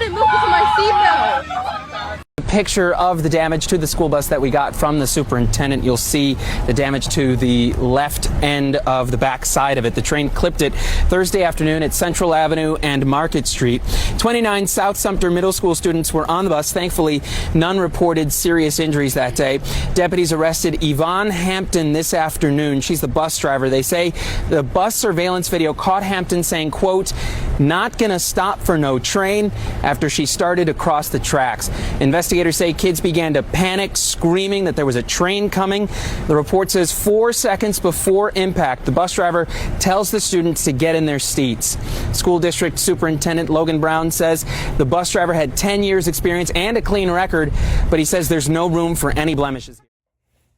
couldn't move because of my seatbelt. Picture of the damage to the school bus that we got from the superintendent. You'll see the damage to the left end of the back side of it. The train clipped it Thursday afternoon at Central Avenue and Market Street. 29 South Sumter Middle School students were on the bus. Thankfully, none reported serious injuries that day. Deputies arrested Yvonne Hampton this afternoon. She's the bus driver. They say the bus surveillance video caught Hampton saying, quote, "Not gonna stop for no train," after she started across the tracks. Investigators say kids began to panic, screaming that there was a train coming. The report says 4 seconds before impact, the bus driver tells the students to get in their seats. School District Superintendent Logan Brown says the bus driver had 10 years experience and a clean record, but he says there's no room for any blemishes.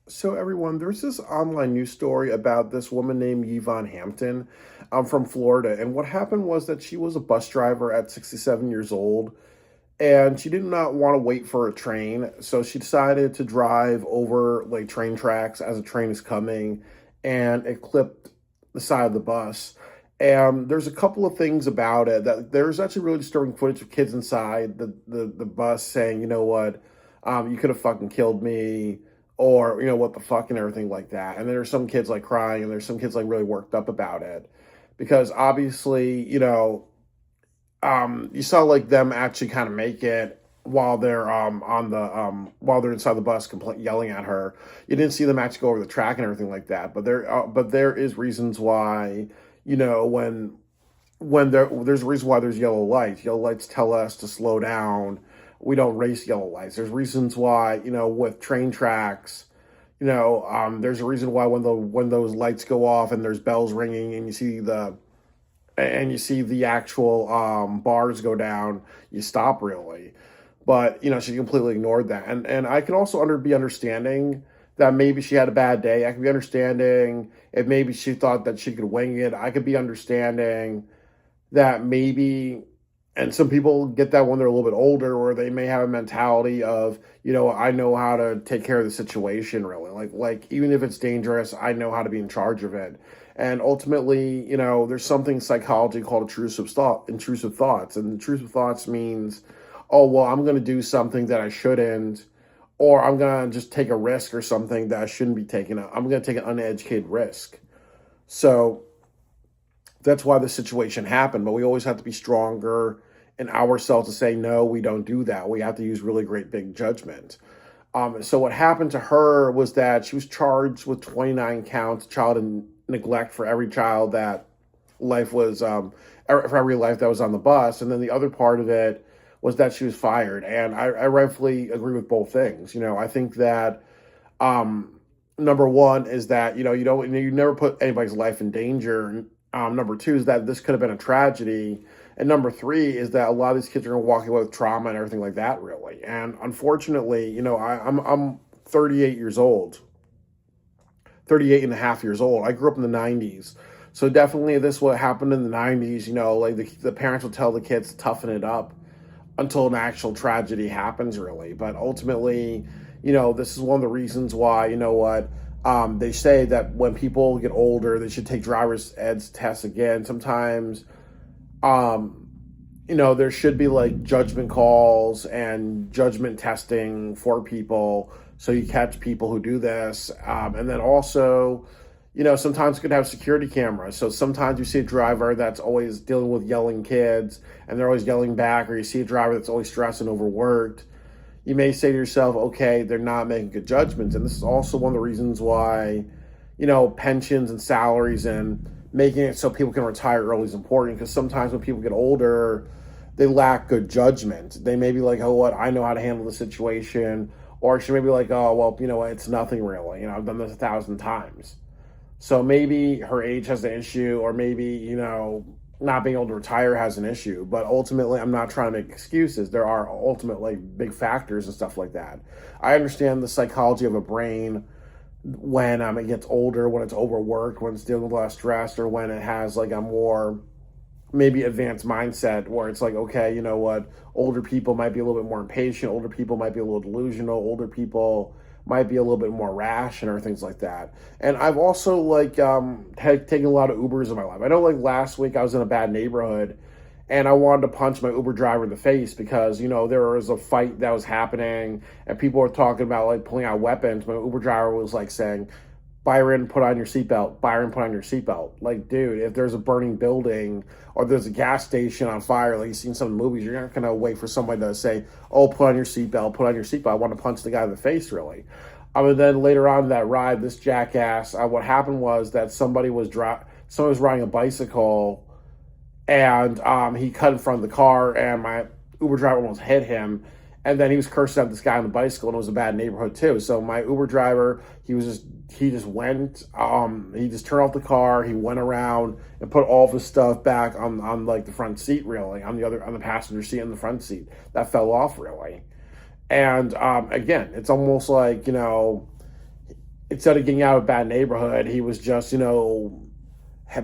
So everyone, there's this online news story about this woman named Yvonne Hampton from Florida. And what happened was that she was a bus driver at 67 years old. And she did not want to wait for a train, so she decided to drive over like train tracks as a train is coming, and it clipped the side of the bus. And there's a couple of things about it that there's actually really disturbing footage of kids inside the bus saying, you know what, you could have fucking killed me, or you know what the fuck, and everything like that. And there's some kids like crying, and there's some kids like really worked up about it because obviously, you know. You saw like them actually kind of make it while they're while they're inside the bus, yelling at her. You didn't see them actually go over the track and everything like that. But there is reasons why, you know, there's a reason why there's yellow lights. Yellow lights tell us to slow down. We don't race yellow lights. There's reasons why, you know, with train tracks, you know, there's a reason why when those lights go off and there's bells ringing and you see the actual bars go down, you stop really. But, you know, she completely ignored that. And I can also be understanding that maybe she had a bad day. I could be understanding if maybe she thought that she could wing it. I could be understanding that maybe, and some people get that when they're a little bit older, or they may have a mentality of, you know, I know how to take care of the situation really. Like even if it's dangerous, I know how to be in charge of it. And ultimately, you know, there's something in psychology called intrusive thoughts. And intrusive thoughts means, oh, well, I'm going to do something that I shouldn't, or I'm going to just take a risk or something that I shouldn't be taking. I'm going to take an uneducated risk. So that's why the situation happened. But we always have to be stronger in ourselves to say, no, we don't do that. We have to use really great big judgment. So what happened to her was that she was charged with 29 counts, child neglect for every child that life was, for every life that was on the bus. And then the other part of it was that she was fired. And I rightfully agree with both things. You know, I think that number one is that, you know, you never put anybody's life in danger. Number two is that this could have been a tragedy. And number three is that a lot of these kids are going to walk away with trauma and everything like that, really. And unfortunately, you know, I'm 38 years old. 38 and a half years old. I grew up in the 90s. So definitely this what happened in the 90s, you know, like the parents will tell the kids to toughen it up until an actual tragedy happens, really. But ultimately, you know, this is one of the reasons why, you know what, they say that when people get older, they should take driver's ed tests again. Sometimes, you know, there should be like judgment calls and judgment testing for people, so you catch people who do this. And then also, you know, sometimes you could have security cameras. So sometimes you see a driver that's always dealing with yelling kids and they're always yelling back, or you see a driver that's always stressed and overworked. You may say to yourself, okay, they're not making good judgments. And this is also one of the reasons why, you know, pensions and salaries and making it so people can retire early is important, because sometimes when people get older, they lack good judgment. They may be like, oh, what, I know how to handle the situation. Or she may be like, oh, well, you know what, it's nothing really. You know, I've done this 1,000 times. So maybe her age has an issue, or maybe, you know, not being able to retire has an issue. But ultimately, I'm not trying to make excuses. There are ultimately big factors and stuff like that. I understand the psychology of a brain when it gets older, when it's overworked, when it's dealing with a lot of stress, or when it has like a more maybe advanced mindset where it's like, okay, you know what, older people might be a little bit more impatient, older people might be a little delusional, older people might be a little bit more rash and things like that. And I've also like taken a lot of Ubers in my life. I know like last week I was in a bad neighborhood And I wanted to punch my Uber driver in the face because, there was a fight that was happening and people were talking about like pulling out weapons. My Uber driver was like saying, Byron, put on your seatbelt. Byron, put on your seatbelt. Like, dude, if there's a burning building or there's a gas station on fire, like you've seen some movies, you're not going to wait for somebody to say, oh, put on your seatbelt, put on your seatbelt. I want to punch the guy in the face, really. And then later on in that ride, this jackass, what happened was that somebody was riding a bicycle and he cut in front of the car and my Uber driver almost hit him. And then he was cursing at this guy on the bicycle, and it was a bad neighborhood too. So my Uber driver, he just turned off the car, he went around and put all of his stuff back on like the front seat, really, on the passenger seat and the front seat. That fell off, really. And again, it's almost like, instead of getting out of a bad neighborhood, he was just,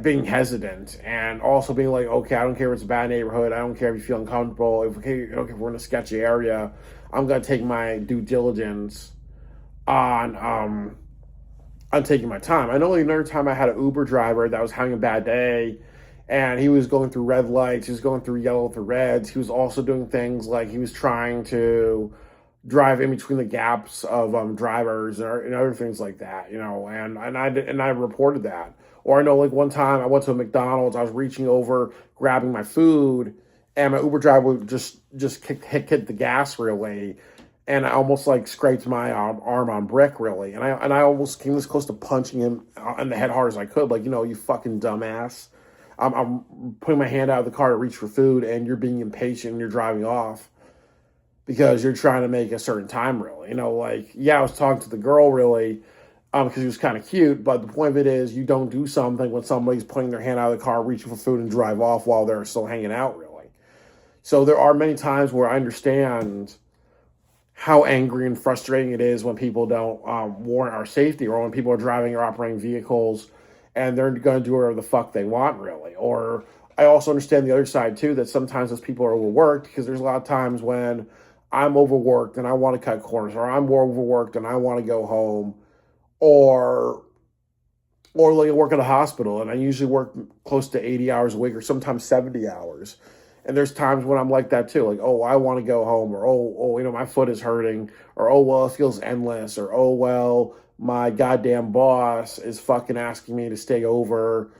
being hesitant and also being like, okay, I don't care if it's a bad neighborhood. I don't care if you feel uncomfortable. If we're in a sketchy area, I'm going to take my due diligence on taking my time. I know another time I had an Uber driver that was having a bad day and he was going through red lights. He was going through yellow through reds. He was also doing things like he was trying to drive in between the gaps of drivers and other things like that, and I reported that. Or I know like one time I went to a McDonald's, I was reaching over, grabbing my food, and my Uber driver just hit the gas really, and I almost like scraped my arm on brick really, and I almost came this close to punching him in the head hard as I could, like, you fucking dumbass. I'm putting my hand out of the car to reach for food, and you're being impatient and you're driving off because you're trying to make a certain time really. I was talking to the girl really, because he was kind of cute, but the point of it is you don't do something when somebody's putting their hand out of the car, reaching for food, and drive off while they're still hanging out, really. So there are many times where I understand how angry and frustrating it is when people don't warrant our safety, or when people are driving or operating vehicles and they're going to do whatever the fuck they want, really. Or I also understand the other side, too, that sometimes those people are overworked, because there's a lot of times when I'm overworked and I want to cut corners, or I'm more overworked and I want to go home, or like I work at a hospital and I usually work close to 80 hours a week or sometimes 70 hours. And there's times when I'm like that too. Like, oh, I want to go home, or, oh, my foot is hurting, or, oh, well, it feels endless, or, oh, well, my goddamn boss is fucking asking me to stay over.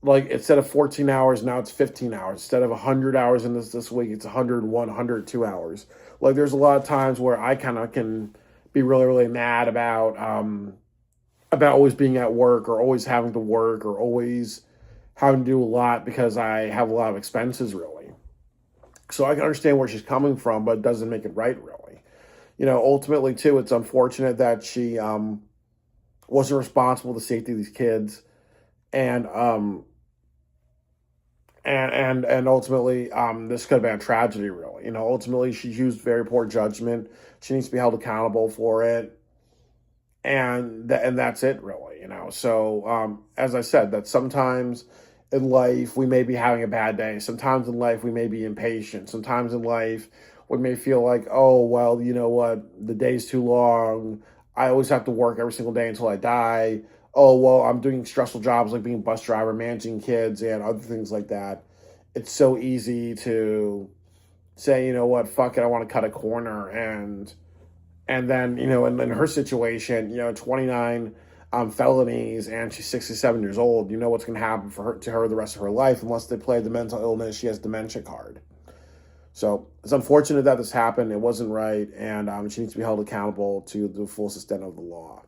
Like, instead of 14 hours, now it's 15 hours. Instead of 100 hours in this week, it's 101, 102 hours. Like, there's a lot of times where I kind of can be really, really mad about always being at work, or always having to work, or always having to do a lot because I have a lot of expenses, really. So I can understand where she's coming from, but it doesn't make it right, really. Ultimately, too, it's unfortunate that she wasn't responsible for the safety of these kids. And ultimately, this could have been a tragedy, really. Ultimately, she used very poor judgment. She needs to be held accountable for it. And that's it, really, So, as I said, that sometimes in life we may be having a bad day. Sometimes in life we may be impatient. Sometimes in life we may feel like, oh, well, you know what, the day's too long. I always have to work every single day until I die. Oh, well, I'm doing stressful jobs like being a bus driver, managing kids, and other things like that. It's so easy to say, you know what, fuck it, I want to cut a corner, and then, in her situation, 29 felonies, and she's 67 years old. You know what's going to happen to her the rest of her life, unless they play the mental illness, she has dementia card. So it's unfortunate that this happened. It wasn't right, and she needs to be held accountable to the full extent of the law.